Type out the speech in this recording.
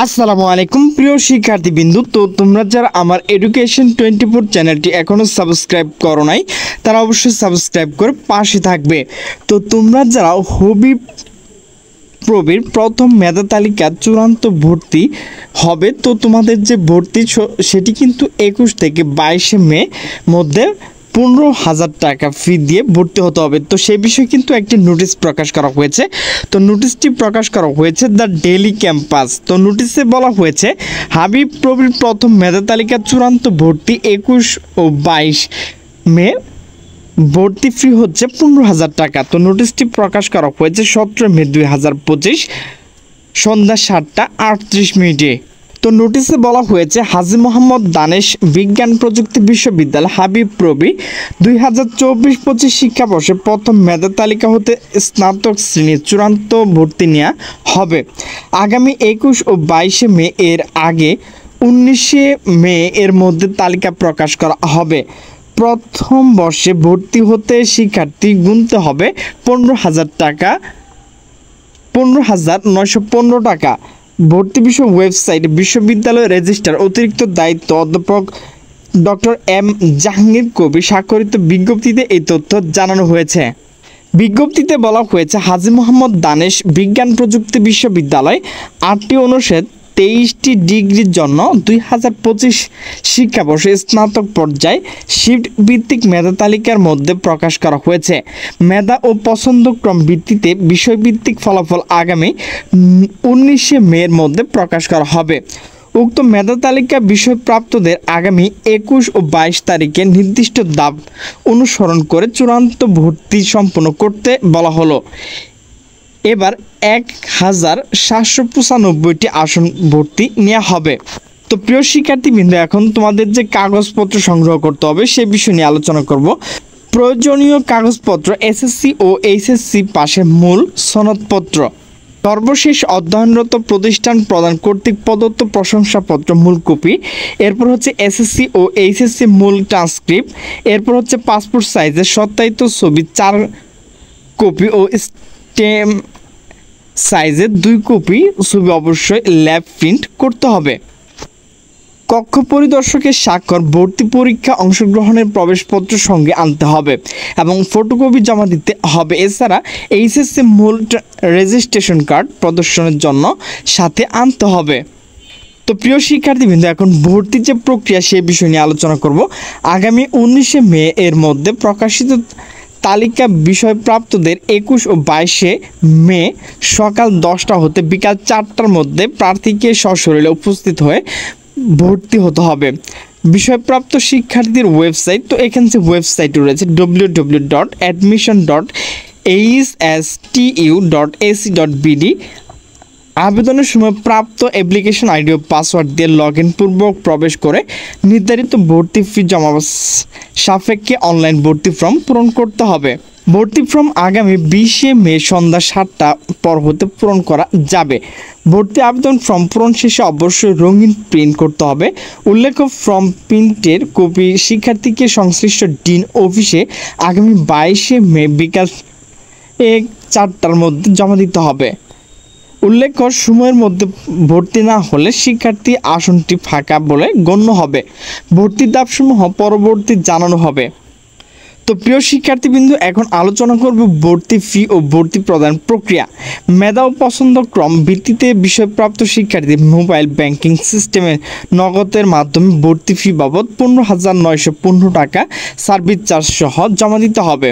আসসালামু আলাইকুম প্রিয় শিক্ষার্থীবৃন্দ। তো তোমরা যারা আমার এডুকেশন 24 চ্যানেলটি এখনও সাবস্ক্রাইব করো নাই তারা অবশ্যই সাবস্ক্রাইব করে পাশে থাকবে। তো তোমরা যারা হবিপ্রবির প্রথম মেধা তালিকা চূড়ান্ত ভর্তি হবে, তো তোমাদের যে ভর্তি সেটি কিন্তু 21 থেকে 22 মে মধ্যে 15,000 টাকা ফি দিয়ে ভর্তি হতে হবে। তো সেই বিষয়ে কিন্তু একটি নোটিশ প্রকাশ করা হয়েছে। তো নোটিশটি প্রকাশ করা হয়েছে দ্য ডেইলি ক্যাম্পাস। তো নোটিশে বলা হয়েছে হবিপ্রবির প্রথম মেধা তালিকা চূড়ান্ত ভর্তি 21 ও 22 মে ভর্তি ফি হচ্ছে 15,000 টাকা। তো নোটিশটি প্রকাশ করা হয়েছে 17 মে 2025 সন্ধ্যা 7:38। তো নোটিশে বলা হয়েছে হাজী মোহাম্মদ দানেশ বিজ্ঞান প্রযুক্তি বিশ্ববিদ্যালয় হবিপ্রবি 2024-25 শিক্ষাবর্ষে প্রথম মেধা তালিকা হতে স্নাতক শ্রেণীর চূড়ান্ত ভর্তি নেওয়া হবে আগামী 21 ও 22 মে এর আগে 19 মে এর মধ্যে তালিকা প্রকাশ করা হবে। প্রথম বর্ষে ভর্তি হতে শিক্ষার্থী গুনতে হবে 15,915 টাকা। ভর্তি বিষয় ওয়েবসাইট বিশ্ববিদ্যালয় রেজিস্ট্রার অতিরিক্ত দায়িত্ব অধ্যাপক ডক্টর এম জাহাঙ্গীর কবির স্বাক্ষরিত বিজ্ঞপ্তিতে এই তথ্য জানানো হয়েছে। বিজ্ঞপ্তিতে বলা হয়েছে হাজী মোহাম্মদ দানেশ বিজ্ঞান প্রযুক্তি বিশ্ববিদ্যালয় 8টি অনুষদ 23টি ডিগ্রির জন্য 2025 শিক্ষাবর্ষে স্নাতক পর্যায়ে শিফট ভিত্তিক মেধা তালিকার মধ্যে প্রকাশ করা হয়েছে। মেধা ও পছন্দক্রম ভিত্তিতে বিষয়ভিত্তিক ফলাফল আগামী 19 মের মধ্যে প্রকাশ করা হবে। উক্ত মেধা তালিকা বিষয়প্রাপ্তদের আগামী 21 ও 22 তারিখে নির্দিষ্ট ধাপ অনুসরণ করে চূড়ান্ত ভর্তি সম্পন্ন করতে বলা হলো। এবার 1,795টি আসন ভর্তি নেওয়া হবে। তো প্রিয় শিক্ষার্থীবৃন্দ, এখন তোমাদের যে কাগজপত্র সংগ্রহ করতে হবে সে বিষয় নিয়ে আলোচনা করব। প্রয়োজনীয় কাগজপত্র এসএসসি ও এইচএসসি পাশের মূল সনদপত্র, সর্বশেষ অধ্যয়নরত প্রতিষ্ঠান প্রদান কর্তৃক প্রদত্ত প্রশংসাপত্র মূল কপি, এরপর হচ্ছে এসএসসি ও এইচএসসি মূল ট্রান্সক্রিপ্ট, এরপর হচ্ছে পাসপোর্ট সাইজের সত্যায়িত ছবি 4 কপি ও স্টেম সাইজের 2 কপি ছবি অবশ্যই ল্যাব প্রিন্ট করতে হবে। কক্ষ পরিদর্শকের স্বাক্ষর ভর্তি পরীক্ষা অংশগ্রহণের প্রবেশপত্র সঙ্গে আনতে হবে এবং ফটোকপি জমা দিতে হবে। এছাড়া এইচএসসি মূল রেজিস্ট্রেশন কার্ড প্রদর্শনের জন্য সাথে আনতে হবে। তো প্রিয় শিক্ষার্থীবৃন্দ, এখন ভর্তির যে প্রক্রিয়া সে বিষয় নিয়ে আলোচনা করব। আগামী 19 মে এর মধ্যে প্রকাশিত তালিকা বিষয়প্রাপ্তদের 21 ও 22 মে সকাল 10টা হতে বিকাল 4টার মধ্যে প্রার্থীকে সশরীরে উপস্থিত হয়ে ভর্তি হতে হবে। বিষয়প্রাপ্ত শিক্ষার্থীদের ওয়েবসাইট, তো এখানে যে ওয়েবসাইট রয়েছে www.admission.hstu.ac.bd। আবেদনের সময় প্রাপ্ত অ্যাপ্লিকেশন আইডি ও পাসওয়ার্ড দিয়ে পূর্বক প্রবেশ করে নির্ধারিত ভর্তি ফি জমা সাপেক্ষে অনলাইন ভর্তি ফর্ম পূরণ করতে হবে। ভর্তি ফর্ম আগামী 20 মে সন্ধ্যা 7টা পর হতে পূরণ করা যাবে। ভর্তি আবেদন ফর্ম পূরণ শেষে অবশ্যই রঙিন প্রিন্ট করতে হবে। উল্লেখ্য ফর্ম প্রিন্টের কপি শিক্ষার্থীকে সংশ্লিষ্ট ডিন অফিসে আগামী 22 মে বিকাল 4টার মধ্যে জমা দিতে হবে। উল্লেখ্য সময়ের মধ্যে ভর্তি না হলে শিক্ষার্থী আসনটি ফাঁকা বলে গণ্য হবে। ভর্তির ধাপসমূহ পরবর্তী জানানো হবে। তো প্রিয় শিক্ষার্থীবৃন্দ, এখন আলোচনা করব ভর্তি ফি ও ভর্তি প্রদান প্রক্রিয়া। মেধা ও পছন্দক্রম ভিত্তিতে বিষয়প্রাপ্ত শিক্ষার্থী মোবাইল ব্যাংকিং সিস্টেমে নগদের মাধ্যমে ভর্তি ফি বাবদ 15,915 টাকা সার্ভিস চার্জ সহ জমা দিতে হবে।